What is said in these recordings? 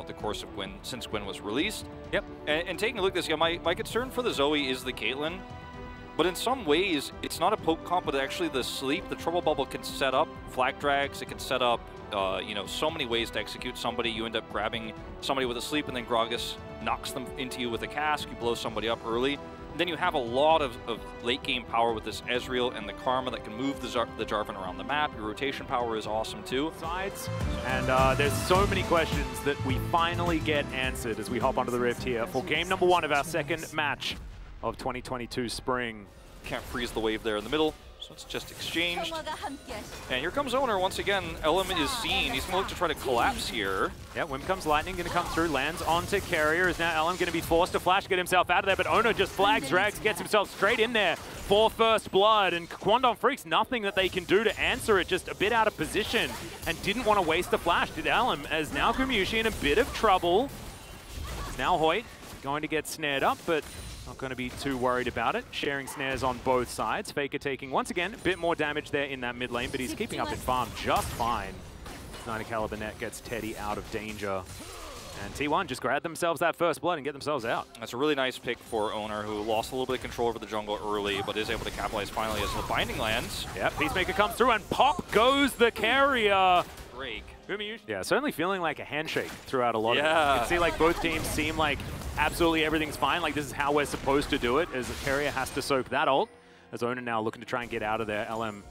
throughout the course of since Gwen was released. Yep. And taking a look at this, yeah, my concern for the Zoe is the Caitlyn. But in some ways, it's not a poke comp, but actually the sleep, the Trouble Bubble can set up flag drags. It can set up, you know, so many ways to execute somebody. You end up grabbing somebody with a sleep, and then Gragas knocks them into you with a cast. You blow somebody up early. And then you have a lot of late game power with this Ezreal and the Karma that can move the Jarvan around the map. Your rotation power is awesome too. Sides, and there's so many questions that we finally get answered as we hop onto the Rift here for game number 1 of our second match of 2022 spring. Can't freeze the wave there in the middle, so it's just exchanged. And here comes Owner once again. Element is seen. He's going to look to try to collapse here. Yeah, when comes Lightning, going to come through, lands onto Carrier. Is now Element going to be forced to flash, get himself out of there, but Owner just flags, drags, gets himself straight in there for first blood. And Kwangdong Freaks, nothing that they can do to answer it, just a bit out of position, and didn't want to waste the flash, did Element, as now Gumushi in a bit of trouble. Now Hoyt going to get snared up, but not going to be too worried about it. Sharing snares on both sides. Faker taking, once again, a bit more damage there in that mid lane, but he's keeping up in farm just fine. 90 caliber net gets Teddy out of danger. And T1 just grab themselves that first blood and get themselves out. That's a really nice pick for Owner, who lost a little bit of control over the jungle early, but is able to capitalize finally as the binding lands. Yeah, Peacemaker comes through and pop goes the Carrier. Break. Yeah, certainly feeling like a handshake throughout a lot of it. You can see like both teams seem like absolutely everything's fine. Like this is how we're supposed to do it, as the Carrier has to soak that ult. As Owner now looking to try and get out of there. LM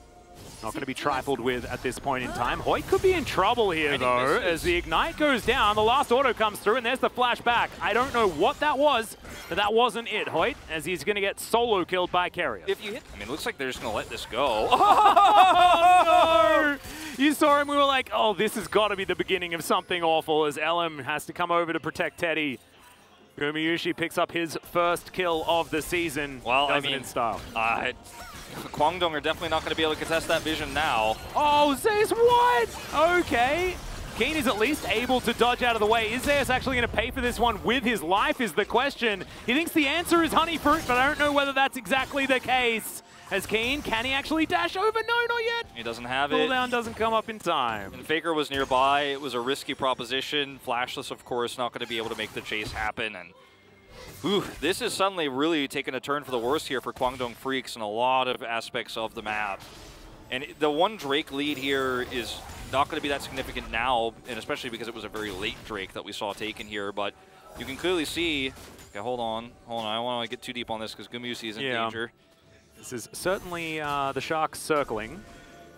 not going to be trifled with at this point in time. Hoyt could be in trouble here though, as the Ignite goes down. The last auto comes through and there's the flashback. I don't know what that was, but that wasn't it, Hoyt, as he's going to get solo killed by Carrier. If you hit, I mean, it looks like they're just going to let this go. Oh, no! You saw him, we were like, oh, this has got to be the beginning of something awful, as LM has to come over to protect Teddy. Gumayushi picks up his first kill of the season. Well, I mean, in style. Kwangdong are definitely not going to be able to contest that vision now. Oh, Zeus, what? Okay. Keen is at least able to dodge out of the way. Is Zeus actually going to pay for this one with his life is the question. He thinks the answer is Honey Fruit, but I don't know whether that's exactly the case. As Keen, can he actually dash over? No, not yet. He doesn't have it. Cooldown doesn't come up in time. And Faker was nearby. It was a risky proposition. Flashless, of course, not going to be able to make the chase happen. And whew, this is suddenly really taking a turn for the worse here for Kwangdong Freaks in a lot of aspects of the map. And the one Drake lead here is not going to be that significant now, and especially because it was a very late Drake that we saw taken here. But you can clearly see, okay, hold on. I don't want to get too deep on this because Gumusi is in danger. This is certainly the Sharks circling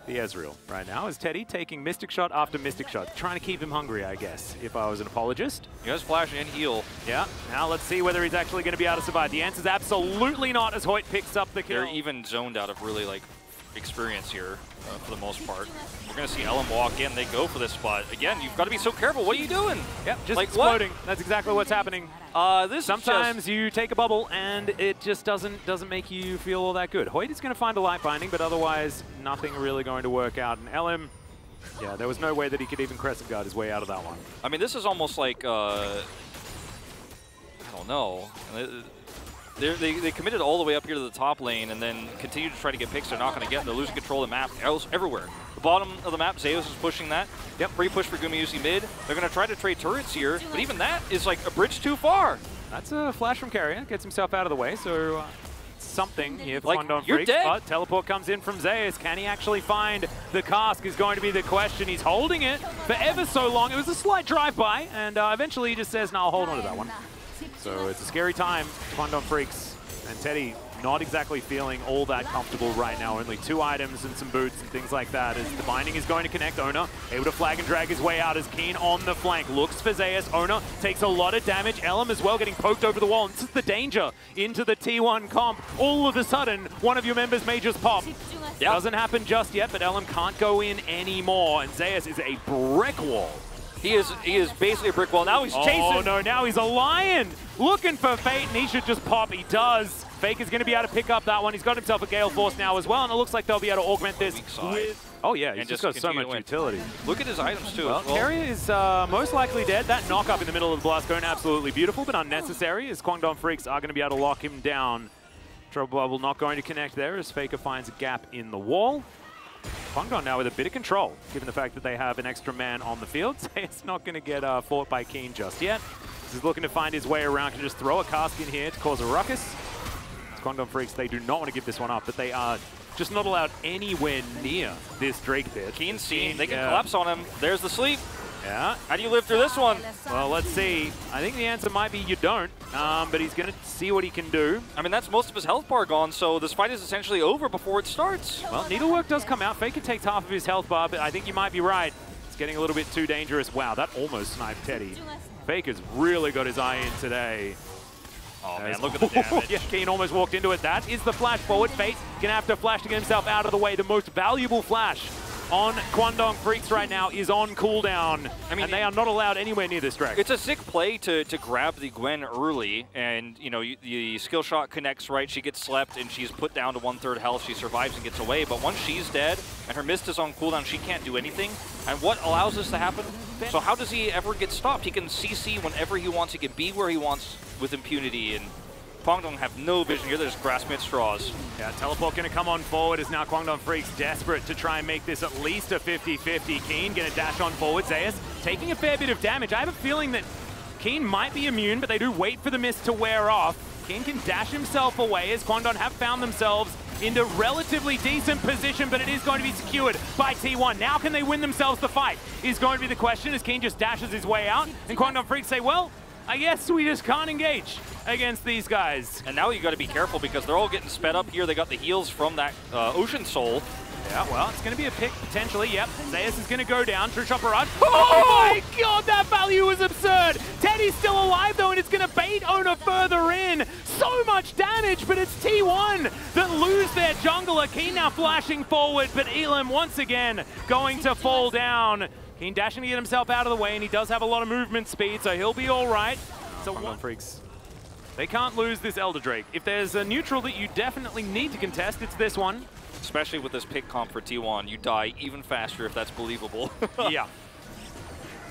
the Ezreal right now, as Teddy taking Mystic Shot after Mystic Shot, trying to keep him hungry, I guess, if I was an apologist. He has flash and heal. Yeah, now let's see whether he's actually going to be able to survive. The answer is absolutely not, as Hoyt picks up the kill. They're even zoned out of really, like, experience here for the most part. We're going to see Ellen walk in. They go for this spot. Again, you've got to be so careful. What are you doing? Yep, just like, exploding. What? That's exactly what's happening. Sometimes you take a bubble and it just doesn't make you feel all that good. Hoyt is going to find a light binding, but otherwise nothing really going to work out. And LM, yeah, there was no way that he could even crescent guard his way out of that one. I mean, this is almost like, I don't know. They committed all the way up here to the top lane and then continue to try to get picks they're not going to get. They're losing control of the map everywhere. The bottom of the map, Zeus is pushing that. Yep, free push for Gumayusi mid. They're going to try to trade turrets here, but even that is like a bridge too far. That's a flash from Carrier. Gets himself out of the way, so something here for Kwangdong you're Freaks. dead. But teleport comes in from Zeus. Can he actually find the cask is going to be the question. He's holding it for ever so long. It was a slight drive-by, and eventually he just says, no, I'll hold on to that one. So it's a scary time for Kwangdong Freaks. And Teddy not exactly feeling all that comfortable right now. Only 2 items and some boots and things like that. As the binding is going to connect. Owner able to flag and drag his way out as Keen on the flank. Looks for Zeus. Owner takes a lot of damage. Elam as well getting poked over the wall. And this is the danger into the T1 comp. All of a sudden, one of your members may just pop. Yep. Doesn't happen just yet, but Elam can't go in anymore. And Zeus is a brick wall. He is basically a brick wall. Now he's chasing. Oh no, now he's a lion. Looking for Fate, and he should just pop. He does. Fake is going to be able to pick up that one. He's got himself a Gale Force now as well, and it looks like they'll be able to augment this with... Oh yeah, he's just got so much utility. Look at his items too. Well, Carrier is most likely dead. That knock up in the middle of the blast cone, absolutely beautiful, but unnecessary, as Kwangdong Freaks are going to be able to lock him down. Trouble Bubble not going to connect there, as Faker finds a gap in the wall. Kwangdong now with a bit of control, given the fact that they have an extra man on the field. It's not going to get fought by Keen just yet. He's looking to find his way around, can just throw a cask in here to cause a ruckus. Kwangdong Freaks, they do not want to give this one up, but they are just not allowed anywhere near this Drake pit. Keen seen, they can collapse on him. There's the sleep. Yeah. How do you live through this one? Well, let's see. I think the answer might be you don't, but he's going to see what he can do. I mean, that's most of his health bar gone, so this fight is essentially over before it starts. Well, Needlework does come out. Faker takes half of his health bar, but I think you might be right. It's getting a little bit too dangerous. Wow, that almost sniped Teddy. Faker's really got his eye in today. Oh man, look at the damage. Yeah, Keen almost walked into it. That is the flash forward. Fate gonna have to flash to get himself out of the way. The most valuable flash on Kwangdong Freaks right now is on cooldown. I mean, and they are not allowed anywhere near this Drake. It's a sick play to grab the Gwen early, and you know the skill shot connects right. She gets slept, and she's put down to 1/3 health. She survives and gets away. But once she's dead and her mist is on cooldown, she can't do anything. And what allows this to happen? So how does he ever get stopped? He can CC whenever he wants. He can be where he wants with impunity, and Kwangdong have no vision here. They're just grasping at straws. Yeah, teleport going to come on forward as now Kwangdong Freaks desperate to try and make this at least a 50-50. Keen going to dash on forward. Zayas taking a fair bit of damage. I have a feeling that Keen might be immune, but they do wait for the mist to wear off. Keen can dash himself away as Kwangdong have found themselves into relatively decent position, but it is going to be secured by T1. Now can they win themselves the fight is going to be the question as Keen just dashes his way out. And Kwangdong Freaks say, well, I guess we just can't engage against these guys. And now you got to be careful because they're all getting sped up here. They got the heals from that Ocean Soul. Yeah, well, it's going to be a pick potentially. Yep, Zayas is going to go down. True Shot Barrage. Oh my god, that value was absurd. Teddy's still alive though, and it's going to bait Ona further in. So much damage, but it's T1 that lose their jungler. Keen now flashing forward, but Elam once again going to fall down. Keen dashing to get himself out of the way, and he does have a lot of movement speed, so he'll be all right. So Kwangdong Freaks, they can't lose this Elder Drake. If there's a neutral that you definitely need to contest, it's this one. Especially with this pick comp for T1, you die even faster if that's believable. Yeah.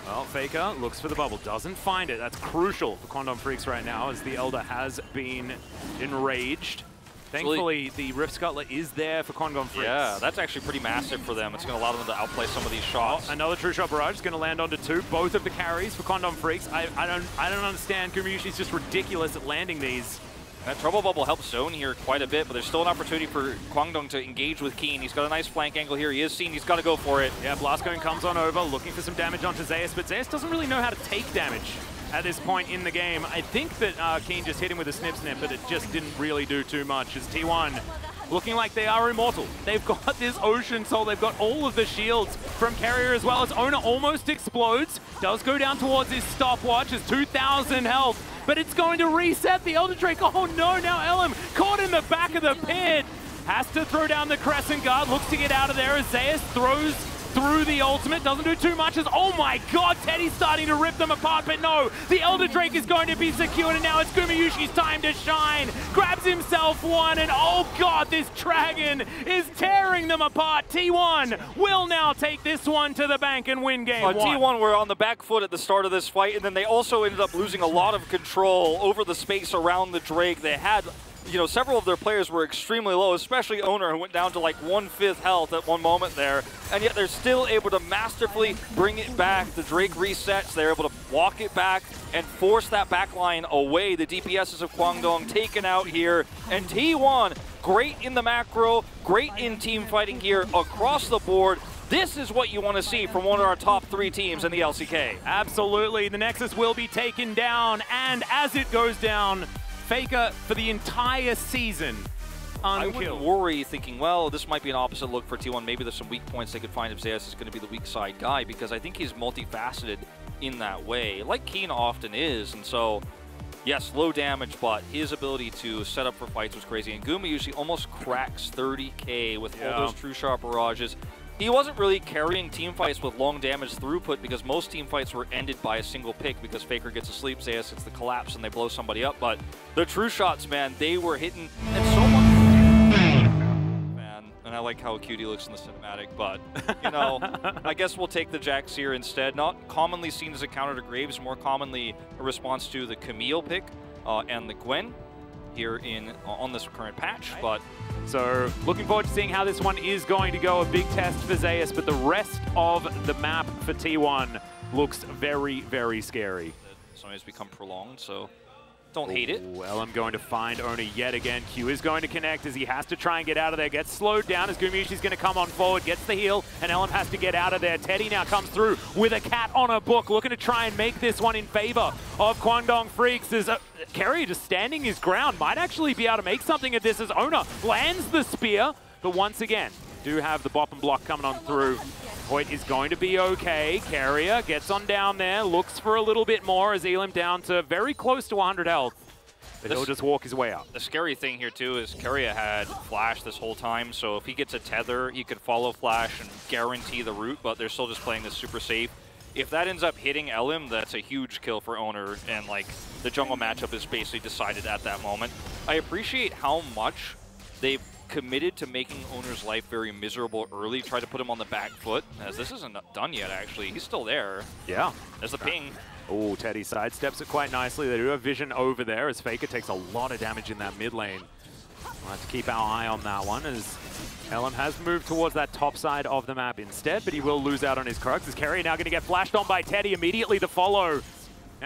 Well, Faker looks for the bubble, doesn't find it. That's crucial for Kwangdong Freaks right now as the Elder has been enraged. Thankfully, the Rift Scuttler is there for Kwangdong Freaks. Yeah, that's actually pretty massive for them. It's going to allow them to outplay some of these shots. Another True Shot Barrage is going to land onto 2. Both of the carries for Kwangdong Freaks. I don't understand. Gumayushi's just ridiculous at landing these. That Trouble Bubble helps zone here quite a bit, but there's still an opportunity for Kwangdong to engage with Keen. He's got a nice flank angle here. He is seen. He's got to go for it. Yeah, Blast Cone comes on over, looking for some damage onto Zayas, but Zayas doesn't really know how to take damage at this point in the game. I think that Keen just hit him with a snip, but it just didn't really do too much as T1 looking like they are immortal. They've got this Ocean Soul. They've got all of the shields from Carrier as well as Ona almost explodes. Does go down towards his stopwatch as 2,000 health, but it's going to reset the Elder Drake. Oh no, now Elam caught in the back of the pit. Has to throw down the Crescent Guard, looks to get out of there as Zayas throws through the ultimate, doesn't do too much as, oh my god, Teddy's starting to rip them apart, but no, the Elder Drake is going to be secured, and now it's Gumayushi's time to shine. Grabs himself one, and oh god, this dragon is tearing them apart. T1 will now take this one to the bank and win game one. T1 were on the back foot at the start of this fight, and then they also ended up losing a lot of control over the space around the Drake. They had, you know, several of their players were extremely low, especially Owner, who went down to like 1/5 health at one moment there, and yet they're still able to masterfully bring it back. The Drake resets, they're able to walk it back and force that back line away. The DPSs of Kwangdong taken out here, and T1, great in the macro, great in team fighting here across the board. This is what you want to see from one of our top 3 teams in the LCK. Absolutely, the Nexus will be taken down, and as it goes down, Faker for the entire season, unkilled. I wouldn't worry thinking, well, this might be an opposite look for T1. Maybe there's some weak points they could find if Zayas is going to be the weak side guy, because I think he's multifaceted in that way, like Keen often is. And so, yes, low damage, but his ability to set up for fights was crazy. And Guma usually almost cracks 30k with all those True Shot Barrages. He wasn't really carrying team fights with long damage throughput because most team fights were ended by a single pick because Faker gets a sleep, Zayas gets the collapse, and they blow somebody up. But the True Shots, man, they were hitting, and so much. Man, and I like how cute he looks in the cinematic, but, you know, I guess we'll take the Jax here instead. Not commonly seen as a counter to Graves, more commonly a response to the Camille pick and the Gwen here on this current patch, but So looking forward to seeing how this one is going to go. A big test for Zeus, but the rest of the map for T1 looks very, very scary. Something has become prolonged, so don't hate it. LM going to find Ona yet again. Q is going to connect as he has to try and get out of there. Gets slowed down as Gumayusi's going to come on forward, gets the heal, and LM has to get out of there. Teddy now comes through with a cat on a book, looking to try and make this one in favor of Kwangdong Freaks. As Kerry just standing his ground, might actually be able to make something of this as Ona lands the spear, but once again, do have the bop and block coming on through. Hoyt is going to be okay. Carrier gets on down there, looks for a little bit more as Elam down to very close to 100 health. But he'll just walk his way up. The scary thing here too is Carrier had Flash this whole time, so if he gets a tether, he could follow Flash and guarantee the route, but they're still just playing this super safe. If that ends up hitting Elim, that's a huge kill for Owner, and like the jungle matchup is basically decided at that moment. I appreciate how much they've committed to making Owner's life very miserable early, try to put him on the back foot, as this isn't done yet actually. He's still there. Yeah. There's the ping. Oh, Teddy sidesteps it quite nicely. They do have vision over there as Faker takes a lot of damage in that mid lane. We'll have to keep our eye on that one as LM has moved towards that top side of the map instead, but he will lose out on his Krugs. As Carrier now going to get flashed on by Teddy, immediately the follow.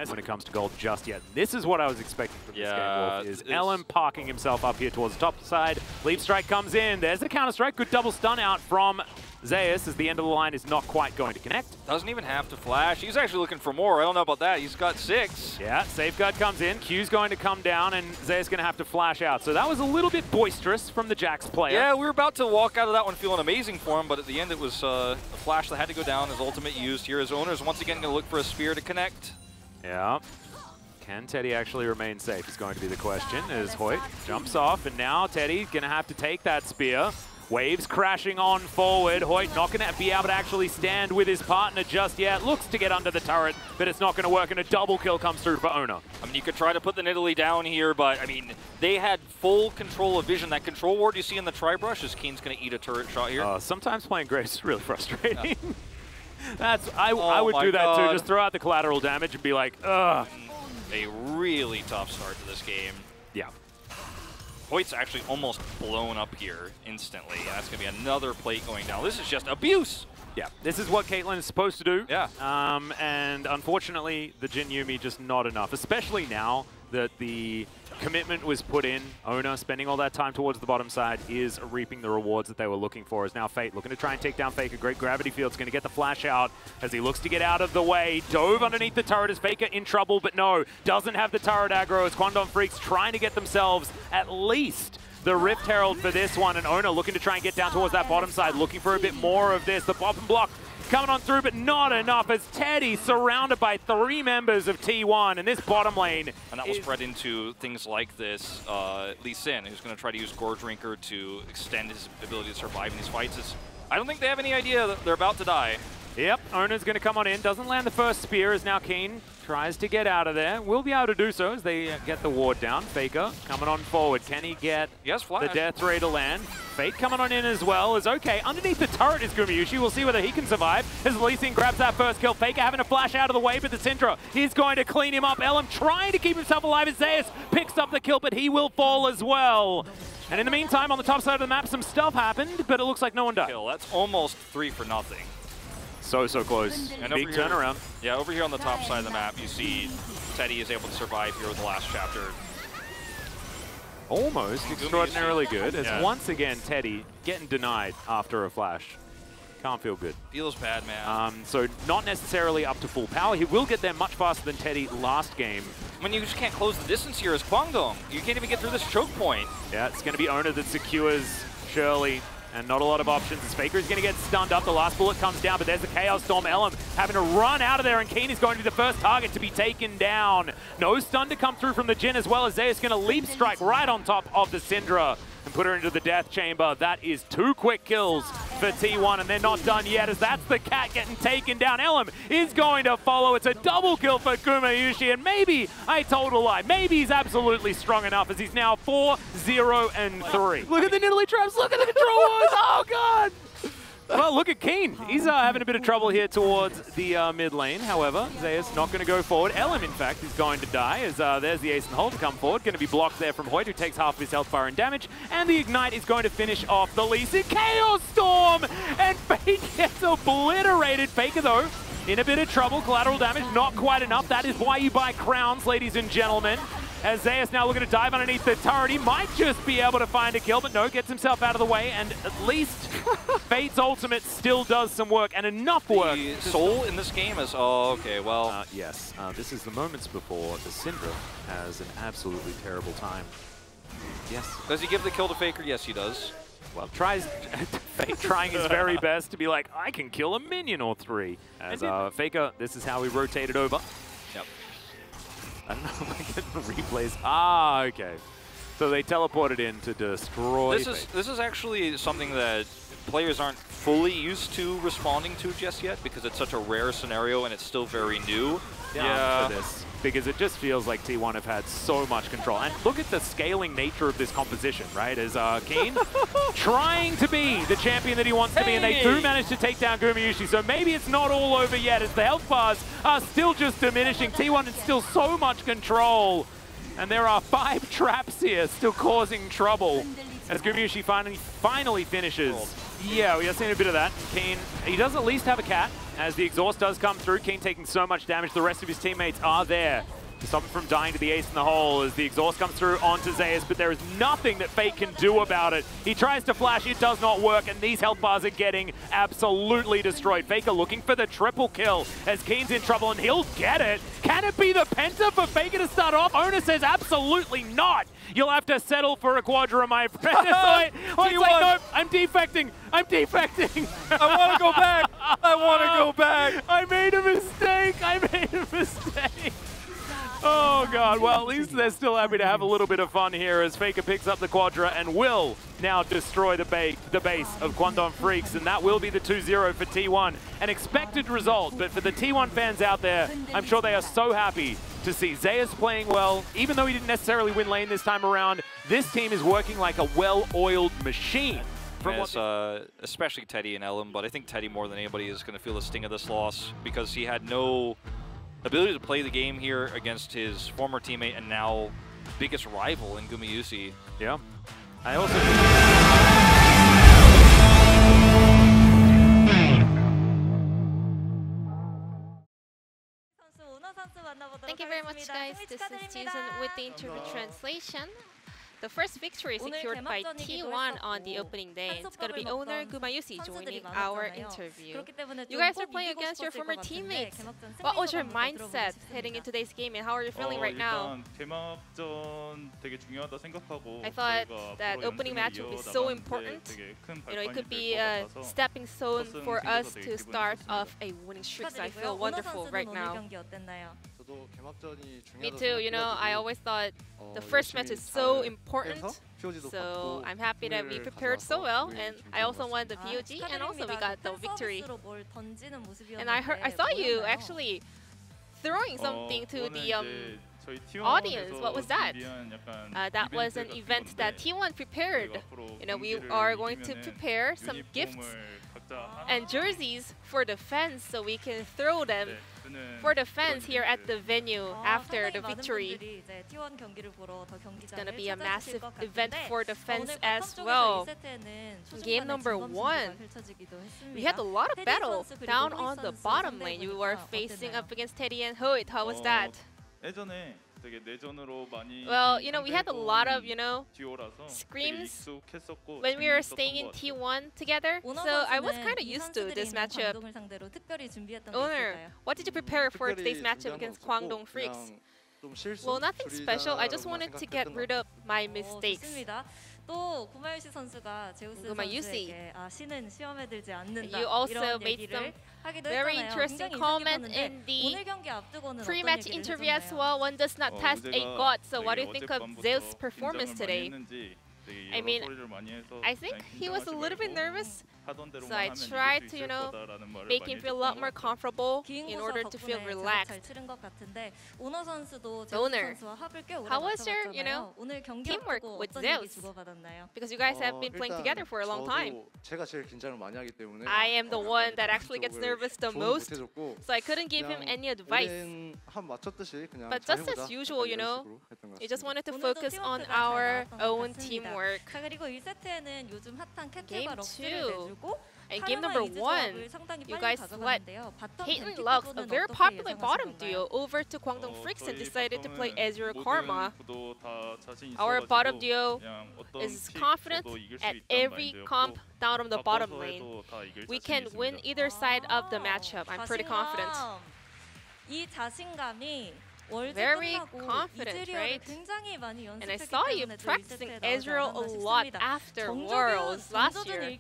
When it comes to gold just yet. This is what I was expecting from this game, Wolf, is LM parking himself up here towards the top side. Leap strike comes in. There's the counter strike. Good double stun out from Zeus as the end of the line is not quite going to connect. Doesn't even have to flash. He's actually looking for more. I don't know about that. He's got 6. Yeah, safeguard comes in. Q's going to come down and Zeus going to have to flash out. So that was a little bit boisterous from the Jax player. Yeah, we were about to walk out of that one feeling amazing for him, but at the end it was a flash that had to go down. His ultimate used here. His Owner's once again going to look for a spear to connect. Yeah. Can Teddy actually remain safe is going to be the question as Hoyt jumps off, and now Teddy going to have to take that spear. Waves crashing on forward. Hoyt not going to be able to actually stand with his partner just yet. Looks to get under the turret, but it's not going to work, and a double kill comes through for Ona. I mean, you could try to put the Nidalee down here, but I mean, they had full control of vision. That control ward you see in the tri-brush is Keen's going to eat a turret shot here. Sometimes playing Graves is really frustrating. Yeah. I would do that too. Just throw out the collateral damage and be like, ugh. A really tough start to this game. Yeah. Hoyt's actually almost blown up here instantly. That's going to be another plate going down. This is just abuse. Yeah, this is what Caitlyn is supposed to do. Yeah. And unfortunately, the Jin Yuumi just not enough, especially now that the commitment was put in. Ona spending all that time towards the bottom side is reaping the rewards that they were looking for. Is now Fate looking to try and take down Faker. Great gravity field's going to get the flash out as he looks to get out of the way. Dove underneath the turret as Faker in trouble, but no, doesn't have the turret aggro as Kwangdong Freaks trying to get themselves at least the Rift Herald for this one, and Ona looking to try and get down towards that bottom side, looking for a bit more of this. The bottom block coming on through, but not enough as Teddy surrounded by 3 members of T1 in this bottom lane. And that will spread into things like this. Lee Sin, who's going to try to use Gorge Rinker to extend his ability to survive in these fights. I don't think they have any idea that they're about to die. Yep, Ona's going to come on in, doesn't land the first spear, is now Keen. Tries to get out of there. Will be able to do so as they get the ward down. Faker coming on forward. Can he get the death ray to land? Fate coming on in as well is okay. Underneath the turret is Gumayusi. We'll see whether he can survive as Lee Sin grabs that first kill. Faker having to flash out of the way, but the Syndra is going to clean him up. Elam trying to keep himself alive as Zeus picks up the kill, but he will fall as well. And in the meantime, on the top side of the map, some stuff happened, but it looks like no one died. That's almost 3 for nothing. So close. And big turnaround. Yeah, over here on the top side of the map, you see Teddy is able to survive here with the last chapter. Almost extraordinarily good, as once again, Teddy getting denied after a flash. Can't feel good. Feels bad, man. So not necessarily up to full power. He will get there much faster than Teddy last game. When you just can't close the distance here as Kwangdong. You can't even get through this choke point. Yeah, it's going to be Ona that secures Shirley. And not a lot of options as Faker is going to get stunned up. The last bullet comes down, but there's the Chaos Storm. Elam having to run out of there, and Keen is going to be the first target to be taken down. No stun to come through from the Jin as well as Zeus going to leap strike right on top of the Syndra and put her into the death chamber. That is 2 quick kills for T1, and they're not done yet as that's the cat getting taken down. Elam is going to follow. It's a double kill for Gumayusi, and maybe I told a lie. Maybe he's absolutely strong enough as he's now 4-0-3. Look at the Nidalee traps. Look at the control wars. Oh, God. Well, look at Keen. He's having a bit of trouble here towards the mid lane. However, Zeus not going to go forward. Elim, in fact, is going to die as there's the ace and hold to come forward. Going to be blocked there from Hoyt, who takes half of his health bar and damage. And the Ignite is going to finish off the Lee Sin. Chaos Storm! And Fake gets obliterated. Faker, though, in a bit of trouble. Collateral damage, not quite enough. That is why you buy crowns, ladies and gentlemen. As Zeus now looking to dive underneath the turret. He might just be able to find a kill, but no, gets himself out of the way, and at least Fate's ultimate still does some work, and enough work. The soul in this game is, oh, okay, well. Yes, this is the moments before the Syndra has an absolutely terrible time. Yes. Does he give the kill to Faker? Yes, he does. Well, Fake trying his very best to be like, I can kill a minion or three. As Faker, this is how he rotated over. Yep. I don't know if I get the replays. Ah, okay. So they teleported in to destroy Fake. This is actually something that players aren't fully used to responding to just yet because it's such a rare scenario and it's still very new. For this. Because it just feels like T1 have had so much control. And look at the scaling nature of this composition, right? As Keen trying to be the champion that he wants to be, and they do manage to take down Gumayusi. So maybe it's not all over yet, as the health bars are still just diminishing. T1 is still so much control. And there are 5 traps here still causing trouble. As Gumayusi finally finishes. Yeah, we are seeing a bit of that. Keen, he does at least have a cat, as the exhaust does come through. Keen taking so much damage. The rest of his teammates are there to stop him from dying to the ace in the hole as the exhaust comes through onto Zeus, but there is nothing that Fake can do about it. He tries to flash, it does not work, and these health bars are getting absolutely destroyed. Faker looking for the triple kill as Keen's in trouble, and he'll get it. Can it be the Penta for Faker to start off? Owner says absolutely not. You'll have to settle for a Quadra, my friend. Wait, no, I'm defecting. I'm defecting. I want to go back. I want to go back. I made a mistake. I made a mistake. Oh, God. Well, at least they're still happy to have a little bit of fun here as Faker picks up the Quadra and will now destroy the base of Kwangdong Freaks, and that will be the 2-0 for T1. An expected result, but for the T1 fans out there, I'm sure they are so happy to see Zeus playing well. Even though he didn't necessarily win lane this time around, this team is working like a well-oiled machine. Especially Teddy and Elim, but I think Teddy more than anybody is going to feel the sting of this loss because he had no ability to play the game here against his former teammate and now biggest rival in Gumayusi. Yeah. I also... Thank you very much, guys. This is Susan with the interview translation. The first victory secured by T1 on the opening day. It's going to be owner Gumayusi joining our interview. You guys are playing against your former teammates. What was your mindset heading into today's game, and how are you feeling right now? I thought that opening match would be so important. You know, it could be a stepping stone for us to start off a winning streak. So I feel wonderful right now. Me too, you know, I always thought the first match is so important. So I'm happy that we prepared so well, and I also won the POG, and also we got the victory. And I saw you actually throwing something to the audience. What was that? That was an event that T1 prepared. You know, we are going to prepare some gifts and jerseys for the fans so we can throw them for the fans here at the venue after the victory. It's going to be a massive event for the fans as well. Game number 1, we had a lot of battle down on the bottom lane. You were facing up against Teddy and Hoyt. How was that? Well, you know, we had a lot of, you know, screams when we were staying in T1 together. So I was kind of used to this matchup. Owner, what did you prepare for today's matchup against Kwangdong Freaks? Well, nothing special. I just wanted to get rid of my mistakes. Gumayusi, you also made some very interesting comment in the pre-match interview as well. One does not test a god. So what do you think of Zeus' performance today? I mean, I think he was a little bit nervous, so I tried to, make him feel a lot more comfortable in order to feel relaxed. Owner, how was your, teamwork with Zeus? Because you guys have been playing together for a long time. I am the one that actually gets nervous the most, so I couldn't give him any advice. But just as usual, we just wanted to focus on our own teamwork. Game 2. And game number 1, you guys let Caitlyn Lux, a very popular bottom duo, over to Guangdong Freaks and decided to play Azure Karma. Our bottom duo is confident at every comp down on the bottom lane. We can win either side of the matchup. I'm pretty confident. Very confident, right? And I saw you practicing Ezreal a lot after Worlds last year.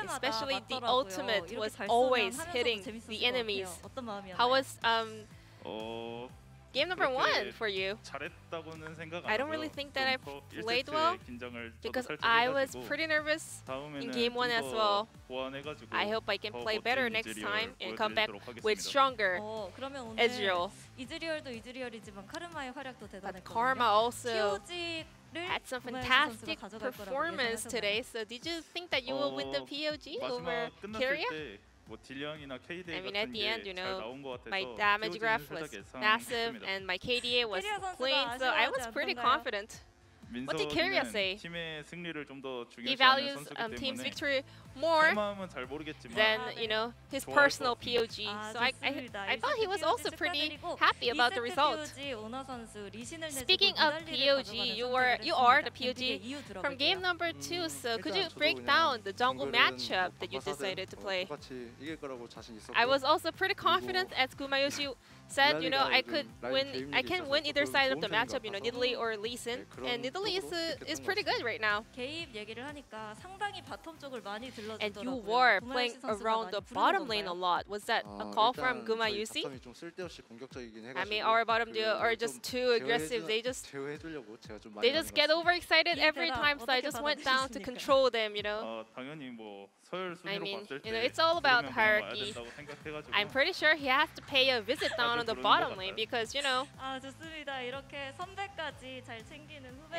Especially the ultimate was always hitting the enemies. How was game number 1 for you? I don't really think that I played well because I was pretty nervous in game 1 as well. I hope I can play better next time and come back with stronger Ezreal. But Karma also had some fantastic performance today. So did you think that you will win the POG over Kyria? I mean, at the end, my damage graph was massive and my KDA was clean, so I was pretty confident. What did Kyria say? He values team's victory more than, his personal POG. So I thought he was also pretty happy about the result. Speaking of POG, you are the POG from game number 2. So could you break down the jungle matchup that you decided to play? I was also pretty confident, as Gumayusi said, I can win either side of the matchup, Nidalee or Lee Sin, and Nidalee is pretty good right now. And you were playing around the bottom lane a lot. Was that a call from Gumayusi? I mean, our bottom duo are just too aggressive. They just get overexcited every time, so I just went down to control them, I mean, it's all about hierarchy. I'm pretty sure he has to pay a visit down on the bottom lane because, I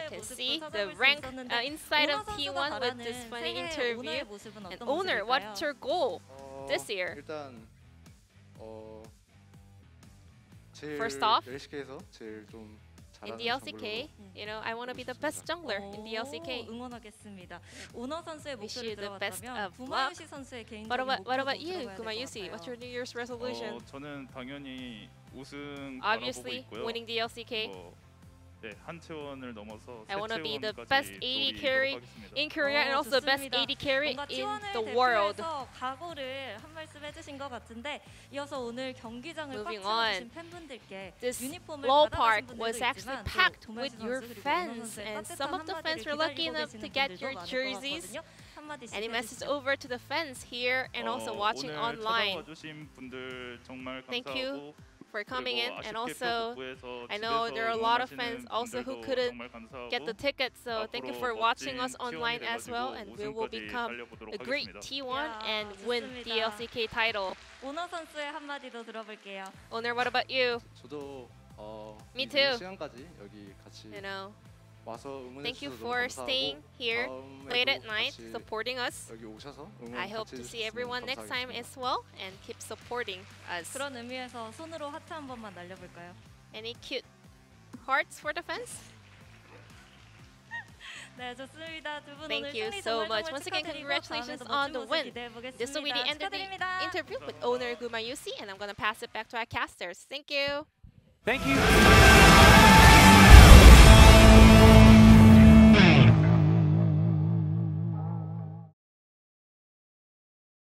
can see the rank inside of T1 with this funny interview. And Owner, what's your goal this year? First off, in the LCK, I want to be the best jungler in the LCK. Wish you the best of luck. What about you, Gumayusi? What's your New Year's resolution? Obviously, winning the LCK. I want to be the best AD carry in Korea and also the best AD carry in the world. Moving on, this ballpark was actually packed with your fans, and some of the fans were lucky enough to get your jerseys. Any message over to the fans here and also watching online? Thank you for coming in, and also I know there are a lot of fans also who couldn't get the tickets, so thank you for watching us online as well, and we will become a great T1 and win the LCK title. Owner, what about you? Me too. Thank you for staying here late at night, supporting us. I hope to see everyone next time as well, and keep supporting us. Any cute hearts for the fans? Thank you so much. Once again, congratulations on the win. This will be the end of the interview with Owner Gumayusi, and I'm going to pass it back to our casters. Thank you. Thank you.